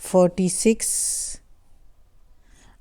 46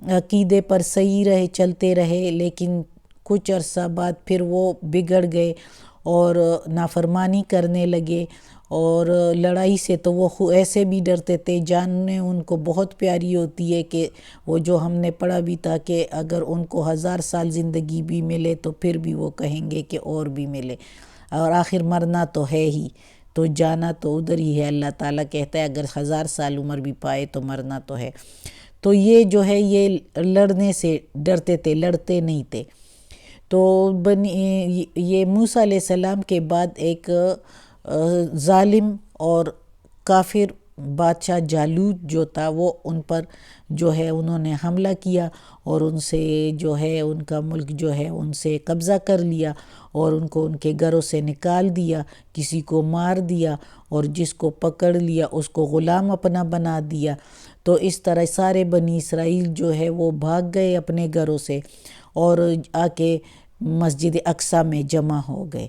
عقیدے پر صحیح رہے، چلتے رہے، لیکن کچھ عرصہ بعد پھر وہ بگڑ گئے اور نافرمانی کرنے لگے، اور لڑائی سے تو وہ ایسے بھی ڈرتے تھے، جانیں ان کو بہت پیاری ہوتی ہے، کہ وہ جو ہم نے پڑھا بھی تھا کہ اگر ان کو 1000 سال زندگی بھی ملے تو پھر بھی وہ کہیں گے کہ اور بھی ملے، اور آخر مرنا تو ہے ہی، تو جانا تو ادھر ہی ہے۔ اللہ تعالیٰ کہتا ہے اگر 1000 سال عمر بھی پائے تو مرنا تو ہے۔ تو یہ جو ہے یہ لڑنے سے ڈرتے تھے، لڑتے نہیں تھے۔ تو یہ موسیٰ علیہ السلام کے بعد ایک ظالم اور کافر بادشاہ جالوت جو تھا، وہ ان پر جو ہے انہوں نے حملہ کیا، اور ان سے جو ہے ان کا ملک جو ہے ان سے قبضہ کر لیا، اور ان کو ان کے گھروں سے نکال دیا، کسی کو مار دیا، اور جس کو پکڑ لیا اس کو غلام اپنا بنا دیا۔ تو اس طرح سارے بنی اسرائیل جو ہے وہ بھاگ گئے اپنے گھروں سے، اور آ کے مسجد اقصیٰ میں جمع ہو گئے۔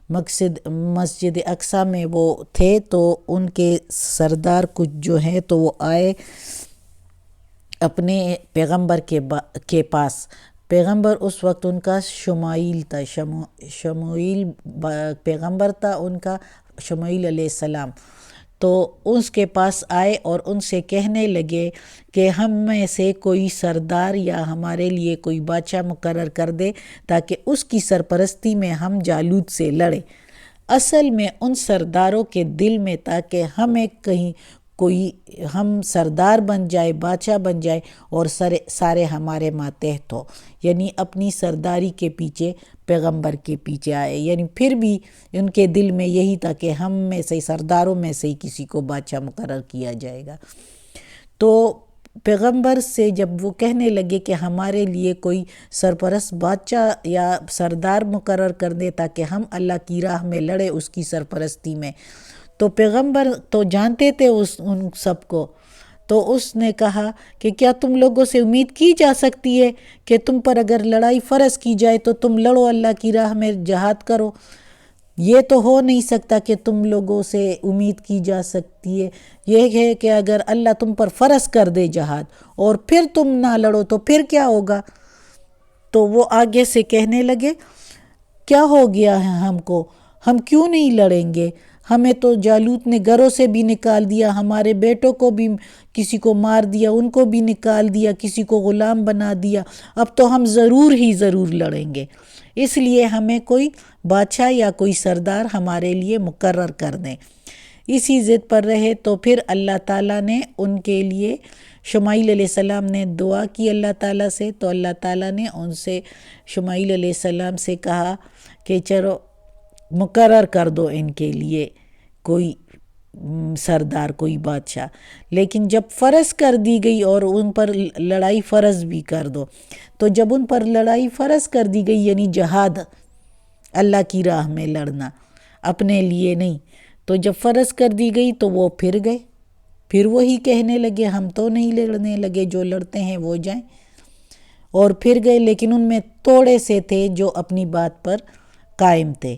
مسجد اقصیٰ میں وہ تھے، تو ان کے سردار کچھ جو ہیں تو وہ آئے اپنے پیغمبر کے پاس۔ پیغمبر اس وقت ان کا شمائیل تھا، شموئیل پیغمبر تھا ان کا، شموئیل علیہ السلام۔ تو اس کے پاس آئے اور ان سے کہنے لگے کہ ہم میں سے کوئی سردار یا ہمارے لیے کوئی بادشاہ مقرر کر دے تاکہ اس کی سرپرستی میں ہم جالوت سے لڑیں۔ اصل میں ان سرداروں کے دل میں تھا کہ ہمیں کہیں کوئی ہم سردار بن جائے، بادشاہ بن جائے، اور سارے ہمارے ماتحت ہو، یعنی اپنی سرداری کے پیچھے پیغمبر کے پیچھے آئے، یعنی پھر بھی ان کے دل میں یہی تھا کہ ہم میں سے سرداروں میں سے ہی کسی کو بادشاہ مقرر کیا جائے گا۔ تو پیغمبر سے جب وہ کہنے لگے کہ ہمارے لیے کوئی سرپرست بادشاہ یا سردار مقرر کر دے تاکہ ہم اللہ کی راہ میں لڑے اس کی سرپرستی میں، تو پیغمبر تو جانتے تھے ان سب کو، تو اس نے کہا کہ کیا تم لوگوں سے امید کی جا سکتی ہے کہ تم پر اگر لڑائی فرض کی جائے تو تم لڑو، اللہ کی راہ میں جہاد کرو؟ یہ تو ہو نہیں سکتا کہ تم لوگوں سے امید کی جا سکتی ہے۔ یہ ہے کہ اگر اللہ تم پر فرض کر دے جہاد اور پھر تم نہ لڑو تو پھر کیا ہوگا؟ تو وہ آگے سے کہنے لگے کیا ہو گیا ہے ہم کو، ہم کیوں نہیں لڑیں گے؟ ہمیں تو جالوت نے گھروں سے بھی نکال دیا، ہمارے بیٹوں کو بھی کسی کو مار دیا، ان کو بھی نکال دیا، کسی کو غلام بنا دیا، اب تو ہم ضرور ہی ضرور لڑیں گے۔ اس لیے ہمیں کوئی بادشاہ یا کوئی سردار ہمارے لیے مقرر کر دیں۔ اسی ضد پر رہے تو پھر اللہ تعالیٰ نے ان کے لیے، شمائیل علیہ السلام نے دعا کی اللہ تعالیٰ سے، تو اللہ تعالیٰ نے ان سے شمائیل علیہ السلام سے کہا کہ چلو مقرر کر دو ان کے لیے کوئی سردار، کوئی بادشاہ۔ لیکن جب فرض کر دی گئی اور ان پر لڑائی فرض بھی کر دو، تو جب ان پر لڑائی فرض کر دی گئی یعنی جہاد، اللہ کی راہ میں لڑنا، اپنے لیے نہیں، تو جب فرض کر دی گئی تو وہ پھر گئے، پھر وہی کہنے لگے ہم تو نہیں لڑنے لگے، جو لڑتے ہیں وہ جائیں، اور پھر گئے۔ لیکن ان میں تھوڑے سے تھے جو اپنی بات پر قائم تھے،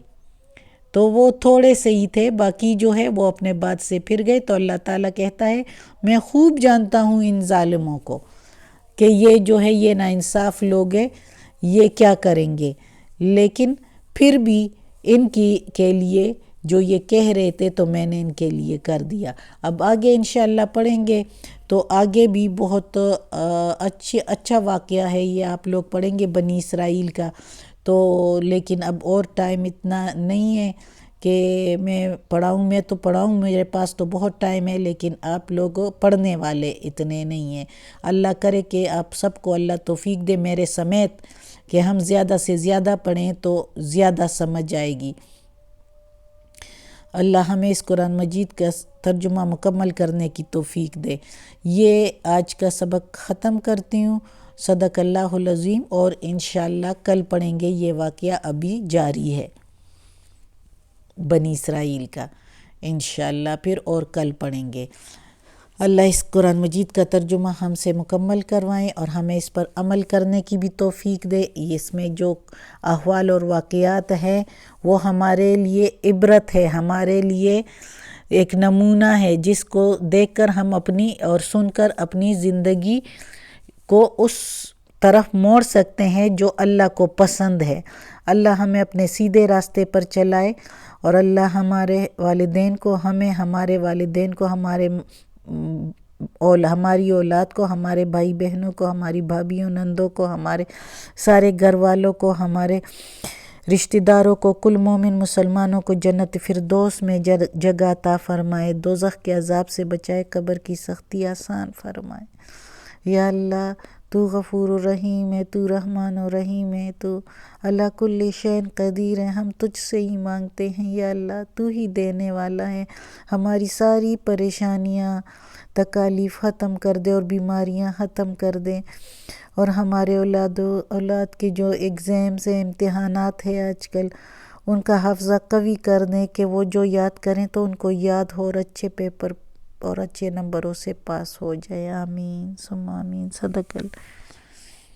تو وہ تھوڑے سے ہی تھے، باقی جو ہے وہ اپنے بات سے پھر گئے۔ تو اللہ تعالیٰ کہتا ہے میں خوب جانتا ہوں ان ظالموں کو کہ یہ جو ہے یہ ناانصاف لوگ ہیں، یہ کیا کریں گے، لیکن پھر بھی ان کے لیے جو یہ کہہ رہے تھے تو میں نے ان کے لیے کر دیا۔ اب آگے انشاءاللہ پڑھیں گے تو آگے بھی بہت اچھا واقعہ ہے، یہ آپ لوگ پڑھیں گے بنی اسرائیل کا۔ تو لیکن اب اور ٹائم اتنا نہیں ہے کہ میں پڑھاؤں، میں تو پڑھاؤں، میرے پاس تو بہت ٹائم ہے، لیکن آپ لوگ پڑھنے والے اتنے نہیں ہیں۔ اللہ کرے کہ آپ سب کو اللہ توفیق دے میرے سمیت کہ ہم زیادہ سے زیادہ پڑھیں تو زیادہ سمجھ آئے گی۔ اللہ ہمیں اس قرآن مجید کا ترجمہ مکمل کرنے کی توفیق دے۔ یہ آج کا سبق ختم کرتی ہوں۔ صدق اللہ العظیم، اور انشاءاللہ کل پڑھیں گے، یہ واقعہ ابھی جاری ہے بنی اسرائیل کا، انشاءاللہ پھر اور کل پڑھیں گے۔ اللہ اس قرآن مجید کا ترجمہ ہم سے مکمل کروائیں اور ہمیں اس پر عمل کرنے کی بھی توفیق دے۔ اس میں جو احوال اور واقعات ہیں وہ ہمارے لیے عبرت ہے، ہمارے لیے ایک نمونہ ہے، جس کو دیکھ کر ہم اپنی اور سن کر اپنی زندگی کو اس طرف موڑ سکتے ہیں جو اللہ کو پسند ہے۔ اللہ ہمیں اپنے سیدھے راستے پر چلائے، اور اللہ ہمارے والدین کو، ہمارے والدین کو، ہماری اولاد کو، ہمارے بھائی بہنوں کو، ہماری بھابھیوں نندوں کو، ہمارے سارے گھر والوں کو، ہمارے رشتہ داروں کو، کل مومن مسلمانوں کو جنت فردوس میں جگہ عطا فرمائے، دوزخ کے عذاب سے بچائے، قبر کی سختی آسان فرمائے۔ یا اللہ تو غفور الرحیم ہے، تو رحمان الرحیم ہے، تو اللہ کل شین قدیر ہے، ہم تجھ سے ہی مانگتے ہیں یا اللہ، تو ہی دینے والا ہے، ہماری ساری پریشانیاں تکالیف ختم کر دے اور بیماریاں ختم کر دے، اور ہمارے اولاد کے جو ایگزامز ہیں، امتحانات ہیں آج کل، ان کا حافظہ قوی کر دیں کہ وہ جو یاد کریں تو ان کو یاد ہو اور اچھے پیپر اور اچھے نمبروں سے پاس ہو جائے۔ آمین ثم آمین۔ صدق اللہ۔